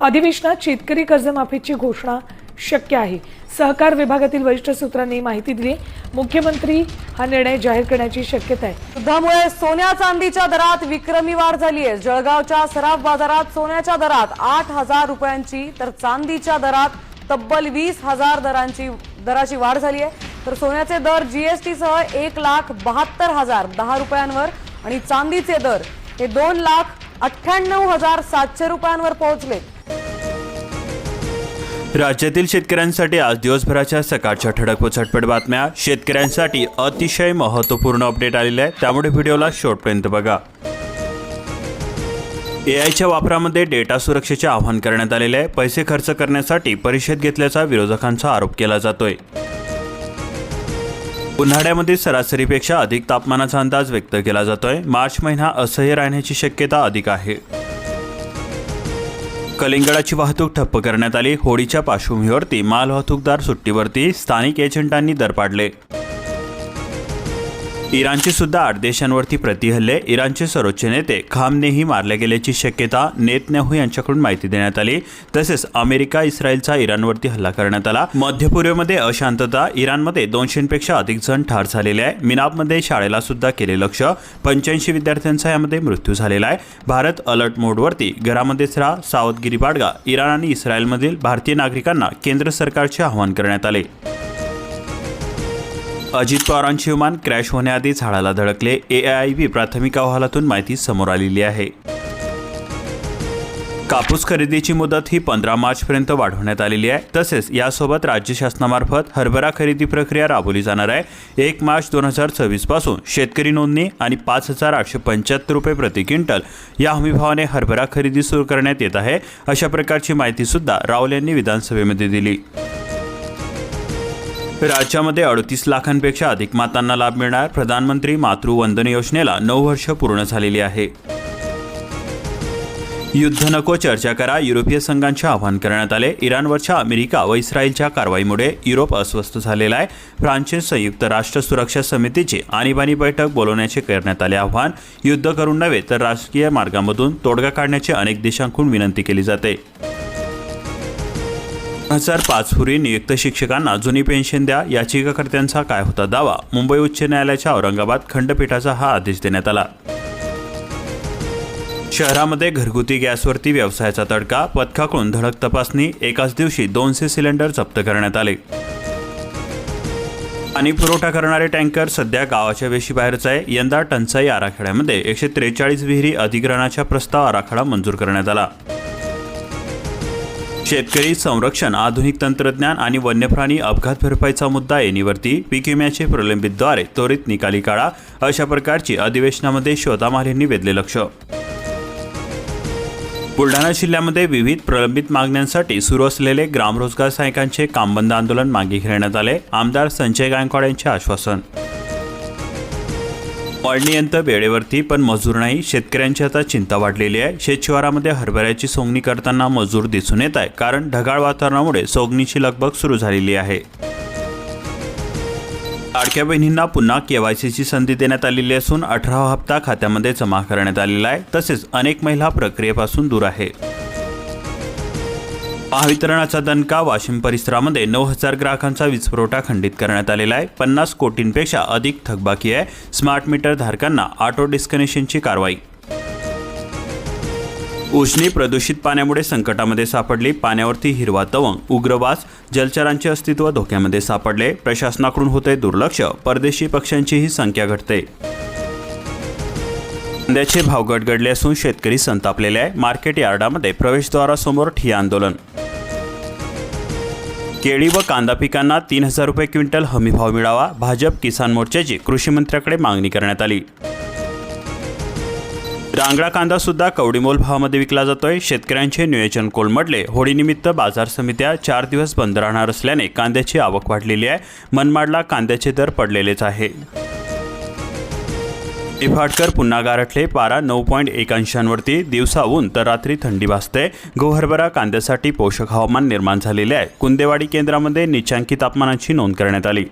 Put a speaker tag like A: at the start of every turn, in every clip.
A: अधिवेशनात शेतकरी कर्जमाफीची घोषणा शक्य आहे। सहकार विभागातील वरिष्ठ सूत्रांनी माहिती दिली। मुख्यमंत्री हा निर्णय जाहीर करण्याची शक्यता आहे।
B: युद्धामुळे सोन्या चांदीच्या दरात विक्रमी वाढ झाली आहे। जळगावच्या सराफ बाजारात सोन्याच्या दरात 8,000 रुपयांची तर चांदीच्या दरात तब्बल 20,000 दराची वाढ झाली आहे। तर सोन्याचे दर जीएसटी सह 1,72,010 रुपयांवर आणि चांदीचे दर हे 2,98,700 रुपयांवर पोहोचले।
C: राज्यातील शेतकऱ्यांसाठी आज दिवसभराच्या सकाळच्या ठळक व झटपट बातम्या। शेतकऱ्यांसाठी अतिशय महत्त्वपूर्ण अपडेट आलेला आहे, त्यामुळे व्हिडिओला शेवटपर्यंत बघा। एआयच्या वापरामध्ये डेटा सुरक्षेचे आवाहन करण्यात आलेले आहे। पैसे खर्च करण्यासाठी परिषद घेतल्याचा विरोधकांचा आरोप केला जातोय। उन्हाळ्यामध्ये सरासरीपेक्षा अधिक तापमानाचा अंदाज व्यक्त केला जातोय। मार्च महिना असह्य राहण्याची शक्यता अधिक आहे। कलिंगडाची वाहतूक ठप्प करण्यात आली। होळीच्या पार्श्वभूमीवरती माल वाहतूकदार सुट्टीवरती, स्थानिक एजंटांनी दर पाडले। इराणचे सुद्धा 8 देशांवरती प्रतिहल्ले। इराणचे सर्वोच्च नेते खामनेही मारले गेल्याची शक्यता नेतन्याहू यांच्याकडून माहिती देण्यात आली। तसेच अमेरिका इस्रायलचा इराणवरती हल्ला करण्यात आला। मध्य पूर्वेमध्ये अशांतता। इराणमध्ये 200पेक्षा अधिक जण ठार झालेले आहे। मिनापमध्ये शाळेला सुद्धा केले लक्ष्य। 85 विद्यार्थ्यांचा यामध्ये मृत्यू झालेला आहे। भारत अलर्ट मोडवरती, घरामध्येच राहा, सावधगिरी बाळगा। इराण आणि इस्रायलमधील भारतीय नागरिकांना केंद्र सरकारचे आवाहन करण्यात आले। अजित पवारांचे विमान क्रॅश होण्याआधी झाडाला धडकले। AIIB प्राथमिक अहवालातून माहिती समोर आलेली आहे। कापूस खरेदीची मुदत ही 15 मार्चपर्यंत वाढवण्यात आलेली आहे। तसेच यासोबत राज्य शासनामार्फत हरभरा खरेदी प्रक्रिया राबवली जाणार आहे। 1 मार्च 2024 पासून शेतकरी नोंदणी आणि 5,875 रुपये प्रति क्विंटल या हमीभावाने हरभरा खरेदी सुरू करण्यात येत आहे। अशा प्रकारची माहिती सुद्धा रावल यांनी विधानसभेमध्ये दिली। राज्यामध्ये 38 लाखांपेक्षा अधिक मातांना लाभ मिळणार। प्रधानमंत्री मातृवंदन योजनेला 9 वर्ष पूर्ण झालेली आहे। युद्ध नको, चर्चा करा, युरोपीय संघांचे आवाहन करण्यात आले। इराणवरच्या अमेरिका व इस्रायलच्या कारवाईमुळे युरोप अस्वस्थ झालेला आहे। फ्रान्सचे संयुक्त राष्ट्र सुरक्षा समितीची आणीबाणी बैठक बोलवण्याचे करण्यात आले आवाहन। युद्ध करून नव्हे तर राजकीय मार्गामधून तोडगा काढण्याची अनेक देशांकडून विनंती केली जाते। 2005 पूर्वी नियुक्त शिक्षकांना जुनी पेन्शन द्या, याचिकाकर्त्यांचा काय होता दावा। मुंबई उच्च न्यायालयाच्या औरंगाबाद खंडपीठाचा हा आदेश देण्यात आला। शहरामध्ये घरगुती गॅसवरती व्यवसायाचा तडका, पथकाकडून धडक तपासणी। एकाच दिवशी 200 सिलेंडर जप्त करण्यात आले। पाणी पुरवठा करणारे टँकर सध्या गावाच्या वेशीबाहेरच आहे। यंदा टंचाई आराखड्यामध्ये 143 विहिरी अधिग्रहणाचा प्रस्ताव आराखडा मंजूर करण्यात आला। शेतकरी संरक्षण, आधुनिक तंत्रज्ञान आणि वन्यप्राणी अपघात भरपाईचा मुद्दा ऐनीवरती। पीक विम्याचे प्रलंबितद्वारे त्वरित निकाली काढा, अशा प्रकारची अधिवेशनामध्ये श्वेता मालिनींनी वेधले लक्ष। बुलढाणा जिल्ह्यामध्ये विविध प्रलंबित मागण्यांसाठी सुरू असलेले ग्रामरोजगार सहाय्यकांचे काम बंद आंदोलन मागे घेण्यात आले। आमदार संजय गायकवाड यांचे आश्वासन। मळणी यंत्र वेळेवरती पण मजूर नाही, शेतकऱ्यांची आता चिंता वाढलेली आहे। शेतशिवारामध्ये हरभऱ्याची सोंगणी करताना मजूर दिसून येत आहे, कारण ढगाळ वातावरणामुळे सोंगणीची लगबग सुरू झालेली आहे। लाडक्या बहिणींना पुन्हा KYCची संधी देण्यात आलेली असून 18वा हप्ता खात्यामध्ये जमा करण्यात आलेला आहे। तसेच अनेक महिला प्रक्रियेपासून दूर आहे। महावितरणाचा दणका, वाशिम परिसरामध्ये 9,000 ग्राहकांचा वीजपुरवठा खंडित करण्यात आलेला आहे। 50 कोटींपेक्षा अधिक थकबाकी आहे। स्मार्ट मीटर धारकांना ऑटो डिस्कनेक्शनची कारवाई। उजनी प्रदूषित पाण्यामुळे संकटामध्ये सापडली। पाण्यावरती हिरवा तवंग, उग्रवास, जलचरांचे अस्तित्व धोक्यामध्ये सापडले। प्रशासनाकडून होते दुर्लक्ष, परदेशी पक्ष्यांचीही संख्या घटते। कांद्याचे भाव गडगडले असून शेतकरी संतापलेले आहे। मार्केट यार्डामध्ये प्रवेशद्वारासमोर ठिय्या आंदोलन। केळी व कांदा पिकांना 3,000 रुपये क्विंटल हमीभाव मिळावा, भाजप किसान मोर्चाची कृषी मंत्र्याकडे मागणी करण्यात आली। रांगडा कांदा सुद्धा कवडीमोल भावामध्ये विकला जातोय। शेतकऱ्यांचे नियोजन कोलमडले। होळीनिमित्त बाजार समित्या 4 दिवस बंद राहणार असल्याने कांद्याची आवक वाढलेली आहे। मनमाडला कांद्याचे दर पडलेलेच आहे। निफाडकर पुन्हा गारठले। पारा 9.1 अंशांवरती। दिवसा ऊन तर रात्री थंडी वाजते। गहू हरभरा कांद्यासाठी पोषक हवामान निर्माण झालेले आहे। कुंदेवाडी केंद्रामध्ये निचांकी तापमानाची नोंद करण्यात आली।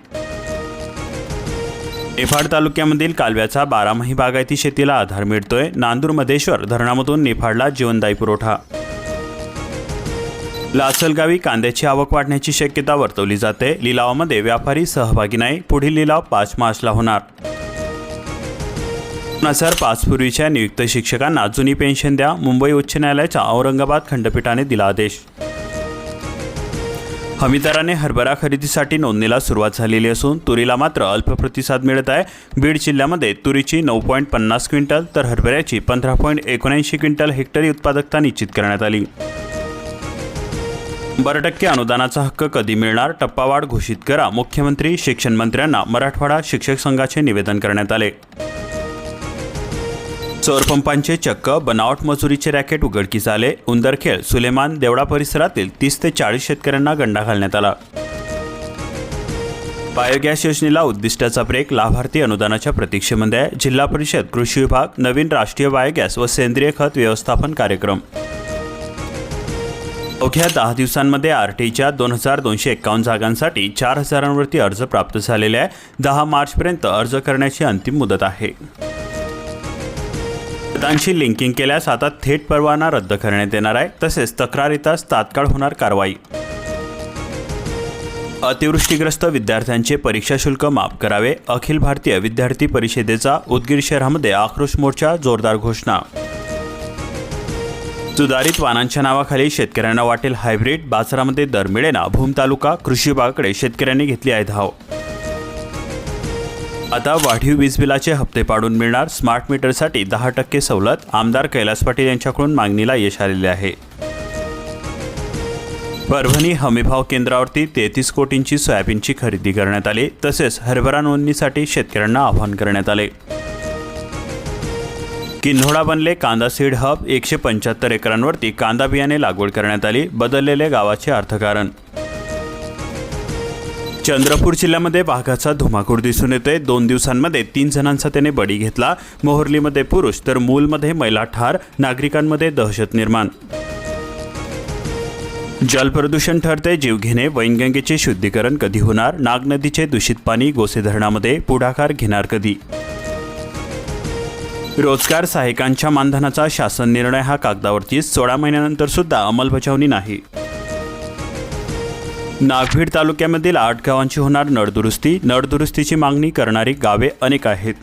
C: निफाड तालुक्यामधील कालव्याचा 12माही बागायती शेतीला आधार मिळतोय। नांदूर मधेश्वर धरणामधून निफाडला जीवनदायी पुरवठा। लासलगावी कांद्याची आवक वाढण्याची शक्यता वर्तवली जाते. लिलावामध्ये व्यापारी सहभागी नाही. पुढील लिलाव 5 मार्चला होणार. 2005 पूर्वीच्या नियुक्त शिक्षकांना जुनी पेन्शन द्या. मुंबई उच्च न्यायालयाच्या औरंगाबाद खंडपीठाने दिला आदेश. हमीदराने हरभरा खरेदीसाठी नोंदणीला सुरुवात झालेली असून तुरीला मात्र अल्प प्रतिसाद मिळत आहे. बीड जिल्ह्यामध्ये तुरीची 9.50 क्विंटल तर हरभऱ्याची 15.79 क्विंटल हेक्टरी उत्पादकता निश्चित करण्यात आली. 12% अनुदानाचा हक्क कधी मिळणार? टप्पावाढ घोषित करा. मुख्यमंत्री शिक्षण मंत्र्यांना मराठवाडा शिक्षक संघाचे निवेदन करण्यात आले. चोरपंपांचे चक्क बनावट मजुरीचे रॅकेट उघडकीस आले. उंदरखेड, सुलेमान, देवळा परिसरातील 30 ते 40 शेतकऱ्यांना गंडा घालण्यात आला. बायोगॅस योजनेला उद्दिष्टाचा ब्रेक. लाभार्थी अनुदानाच्या प्रतीक्षेमध्ये. जिल्हा परिषद कृषी विभाग नवीन राष्ट्रीय बायोगॅस व सेंद्रिय खत व्यवस्थापन कार्यक्रम. अवघ्या 10 दिवसांमध्ये आरटीच्या 2251 जागांसाठी 4000वरती अर्ज प्राप्त झालेले आहे. 10 मार्चपर्यंत अर्ज करण्याची अंतिम मुदत आहे. खतांशी लिंकिंग केल्यास आता थेट परवाना रद्द करण्यात येणार आहे. तसेच तक्रार येताच तात्काळ होणार कारवाई. अतिवृष्टीग्रस्त विद्यार्थ्यांचे परीक्षा शुल्क माफ करावे. अखिल भारतीय विद्यार्थी परिषदेचा उदगीर शहरामध्ये आक्रोश मोर्चा. जोरदार घोषणा. सुधारित वाहनांच्या नावाखाली शेतकऱ्यांना वाटेल हायब्रिड. बाजारामध्ये दर मिळेना. भूम तालुका कृषी विभागाकडे शेतकऱ्यांनी घेतली आहे धाव. आता वाढीव वीज बिलाचे हप्ते पाडून मिळणार. स्मार्ट मीटरसाठी 10% सवलत. आमदार कैलास पाटील यांच्याकडून मागणीला यश आलेले आहे. परभणी हमीभाव केंद्रावरती 33 कोटींची सोयाबीनची खरेदी करण्यात आली. तसेच हरभरा नोंदणीसाठी शेतकऱ्यांना आवाहन करण्यात आले. किन्होळा बनले कांदा सीड हब. 175 एकरांवरती कांदा बियाणे लागवड करण्यात आली. बदललेले गावाचे अर्थकारण. चंद्रपूर जिल्ह्यामध्ये वाघाचा धुमाकूळ दिसून येतोय. 2 दिवसांमध्ये 3 जणांचा त्याने बळी घेतला. मोहर्लीमध्ये पुरुष तर मूलमध्ये महिला ठार. नागरिकांमध्ये दहशत निर्माण. जलप्रदूषण ठरते जीवघेणे. वैनगंगेचे शुद्धीकरण कधी होणार? नाग नदीचे दूषित पाणी गोसे धरणामध्ये. पुढाकार घेणार कधी? रोजगार सहाय्यकांच्या मानधनाचा शासन निर्णय हा कागदावरतीच. 16 महिन्यानंतर सुद्धा अंमलबजावणी नाही. नागभीड तालुक्यामधील 8 गावांची होणार नळदुरुस्ती. नळदुरुस्तीची मागणी करणारी गावे अनेक आहेत.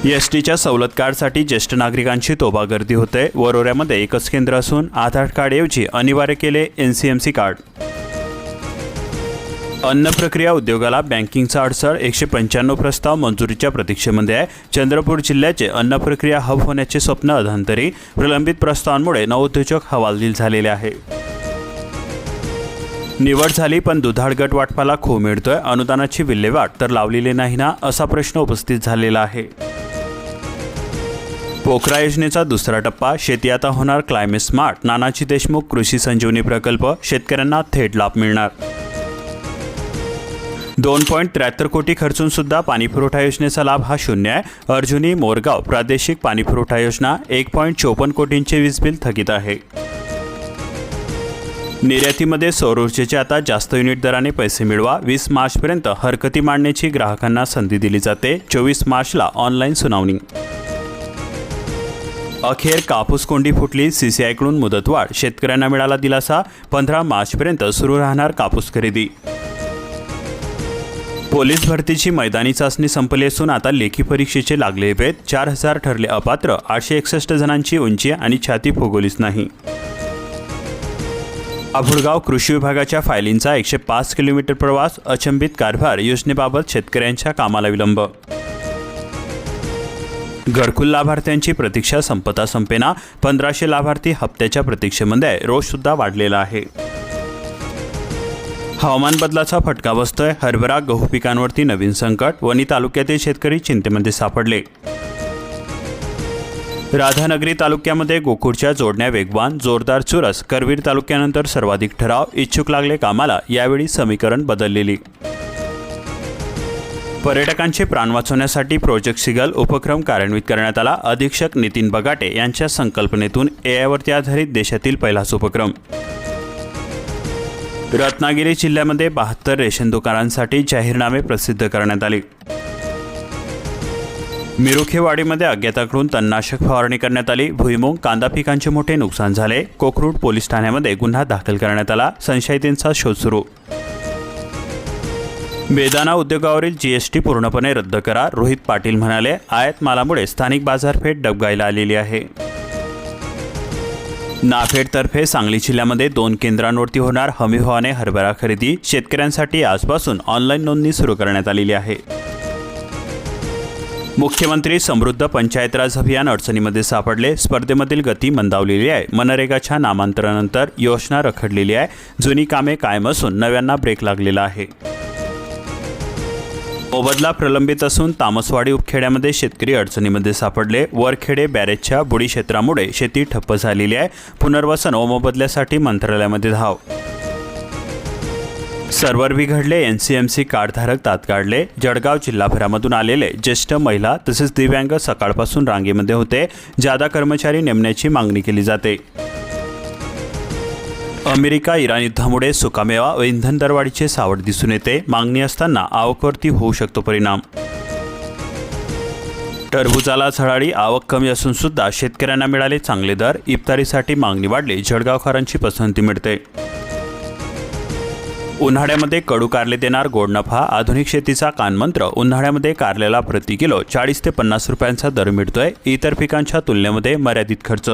C: एसटीच्या सवलत कार्डसाठी ज्येष्ठ नागरिकांची तोबा गर्दी होते. वरोऱ्यामध्ये एकच केंद्र असून आधार कार्डऐवजी अनिवार्य केले NCMC कार्ड. अन्न प्रक्रिया उद्योगाला बँकिंगचा अडसर. 195 प्रस्ताव मंजुरीच्या प्रतीक्षेमध्ये आहे. चंद्रपूर जिल्ह्याचे अन्न प्रक्रिया हब होण्याचे स्वप्न अधांतरी. प्रलंबित प्रस्तावांमुळे नवोद्योजक हवालदिल झालेले आहे. निवड झाली पण दुधाळ गट वाटपाला खो मिळतोय. अनुदानाची विल्हेवाट तर लावलेली नाही ना, असा प्रश्न उपस्थित झालेला आहे. पोखरा योजनेचा दुसरा टप्पा. शेती आता होणार क्लायमेट स्मार्ट. नानाजी देशमुख कृषी संजीवनी प्रकल्प. शेतकऱ्यांना थेट लाभ मिळणार. 2.73 कोटी खर्चून सुद्धा पाणीपुरवठा योजनेचा लाभ हा शून्य आहे. अर्जुनी मोरगाव प्रादेशिक पाणीपुरवठा योजना. 1.54 कोटींचे वीज बिल थकीत आहे. निर्यातीमध्ये सौर ऊर्जेचे आता जास्त युनिट दराने पैसे मिळवा. 20 मार्चपर्यंत हरकती मांडण्याची ग्राहकांना संधी दिली जाते. 24 मार्चला ऑनलाईन सुनावणी. अखेर कापूस कोंडी फुटली. CCIकडून मुदतवाढ. शेतकऱ्यांना मिळाला दिलासा. 15 मार्चपर्यंत सुरू राहणार कापूस खरेदी. पोलीस भरतीची मैदानी चाचणी संपली असून आता लेखी परीक्षेचे लागले वेध. 4000 ठरले अपात्र. 861 जणांची उंची आणि छाती फुगवलीच नाही. अभुळगाव कृषी विभागाच्या फायलींचा 105 किलोमीटर प्रवास. अचंबित कारभार. योजनेबाबत शेतकऱ्यांच्या कामाला विलंब. घरकुल लाभार्थ्यांची प्रतीक्षा संपता संपेना. 1500 लाभार्थी हप्त्याच्या प्रतीक्षेमध्ये. रोष सुद्धा वाढलेला आहे. हवामान बदलाचा फटका बसतोय. हरभरा गहू पिकांवरती नवीन संकट. वणी तालुक्यातील शेतकरी चिंतेमध्ये सापडले. राधानगरी तालुक्यामध्ये गोकुळच्या जोडण्या वेगवान. जोरदार चुरस. करवीर तालुक्यानंतर सर्वाधिक ठराव. इच्छुक लागले कामाला. यावेळी समीकरण बदललेली. पर्यटकांचे प्राण वाचवण्यासाठी प्रोजेक्ट सिगल उपक्रम कार्यान्वित करण्यात आला. अधीक्षक नितीन बगाटे यांच्या संकल्पनेतून AI आधारित देशातील पहिलाच उपक्रम. रत्नागिरी जिल्ह्यामध्ये 72 रेशन दुकानांसाठी जाहीरनामे प्रसिद्ध करण्यात आले. मिरुखेवाडीमध्ये अज्ञाताकडून तणनाशक फवारणी करण्यात आली. भुईमुग कांदा पिकांचे मोठे नुकसान झाले. कोकरूड पोलीस ठाण्यामध्ये गुन्हा दाखल करण्यात आला. संशयितांचा शोध सुरू. बेदाणा उद्योगावरील जीएसटी पूर्णपणे रद्द करा, रोहित पाटील म्हणाले. आयात मालामुळे स्थानिक बाजारपेठ डबघाईला आलेली आहे. नाफेडतर्फे सांगली जिल्ह्यामध्ये 2 केंद्रांवरती होणार हमीभावाने हरभरा खरेदी. शेतकऱ्यांसाठी आजपासून ऑनलाईन नोंदणी सुरू करण्यात आलेली आहे. मुख्यमंत्री समृद्ध पंचायत राज अभियान अडचणीमध्ये सापडले. स्पर्धेमधील गती मंदावलेली आहे. मनरेगाच्या नामांतरानंतर योजना रखडलेली आहे. जुनी कामे कायम असून नव्यांना ब्रेक लागलेला आहे. मोबदला प्रलंबित असून तामसवाडी उपखेड्यामध्ये शेतकरी अडचणीमध्ये सापडले. वरखेडे बॅरेजच्या बुडी क्षेत्रामुळे शेती ठप्प झालेली आहे. पुनर्वसन व मोबदल्यासाठी मंत्रालयामध्ये धाव. सर्व्हर बिघडले. एनसीएमसी कार्डधारक तात्काळले. जळगाव जिल्हाभरामधून आलेले ज्येष्ठ महिला तसेच दिव्यांग सकाळपासून रांगेमध्ये होते. जादा कर्मचारी नेमण्याची मागणी केली जाते. अमेरिका इराण युद्धामुळे सुकामेवा व इंधन दरवाढीचे सावट दिसून येते. मागणी असताना आवकवरती होऊ शकतो परिणाम. टरबुजाला झळाळी. आवक कमी असून सुद्धा शेतकऱ्यांना मिळाले चांगले दर. इफ्तारीसाठी मागणी वाढली. जळगावकरांची पसंती मिळते. उन्हाळ्यामध्ये कडू कारले देणार गोड नफा. आधुनिक शेतीचा कानमंत्र. उन्हाळ्यामध्ये कारल्याला प्रति किलो 40 ते 50 रुपयांचा दर मिळतोय. इतर पिकांच्या तुलनेमध्ये मर्यादित खर्च.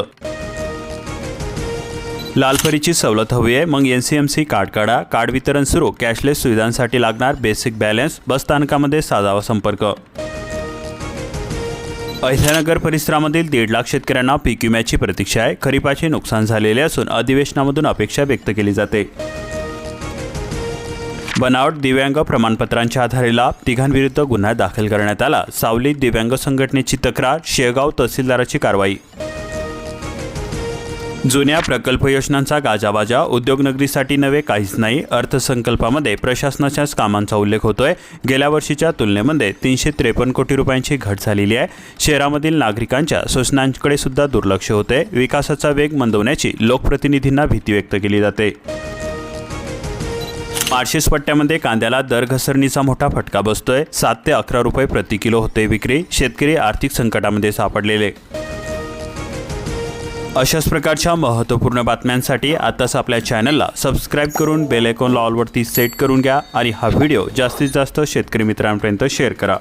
C: लालपरीची सवलत हवी आहे मग एनसीएमसी कार्ड काढा. कार्ड वितरण सुरू. कॅशलेस सुविधांसाठी लागणार बेसिक बॅलन्स. बसस्थानकामध्ये साधावा संपर्क. अहिल्यानगर परिसरामधील 1.5 लाख शेतकऱ्यांना पीक विम्याची प्रतीक्षा आहे. खरीपाचे नुकसान झालेले असून अधिवेशनामधून अपेक्षा व्यक्त केली जाते. बनावट दिव्यांग प्रमाणपत्रांच्या आधारे लाभ. तिघांविरुद्ध गुन्हा दाखल करण्यात आला. सावली दिव्यांग संघटनेची तक्रार. शेगाव तहसीलदाराची कारवाई. जुन्या प्रकल्प योजनांचा गाजावाजा. उद्योगनगरीसाठी नवे काहीच नाही. अर्थसंकल्पामध्ये प्रशासनाच्याच कामांचा उल्लेख होतोय. गेल्या वर्षीच्या तुलनेमध्ये 353 कोटी रुपयांची घट झालेली आहे. शहरामधील नागरिकांच्या सूचनांकडे सुद्धा दुर्लक्ष होते. विकासाचा वेग मंदवण्याची लोकप्रतिनिधींना भीती व्यक्त केली जाते. माळशेज पट्ट्यामध्ये कांद्याला दर घसरणीचा मोठा फटका बसतोय. 7 ते 11 रुपये प्रति किलो होते विक्री. शेतकरी आर्थिक संकटामध्ये सापडलेले. अशाच प्रकारच्या महत्त्वपूर्ण बातम्यांसाठी आताच आपल्या चॅनलला सबस्क्राईब करून बेल आयकॉनला ऑलवरती सेट करून घ्या आणि हा व्हिडिओ जास्तीत जास्त शेतकरी मित्रांपर्यंत शेअर करा.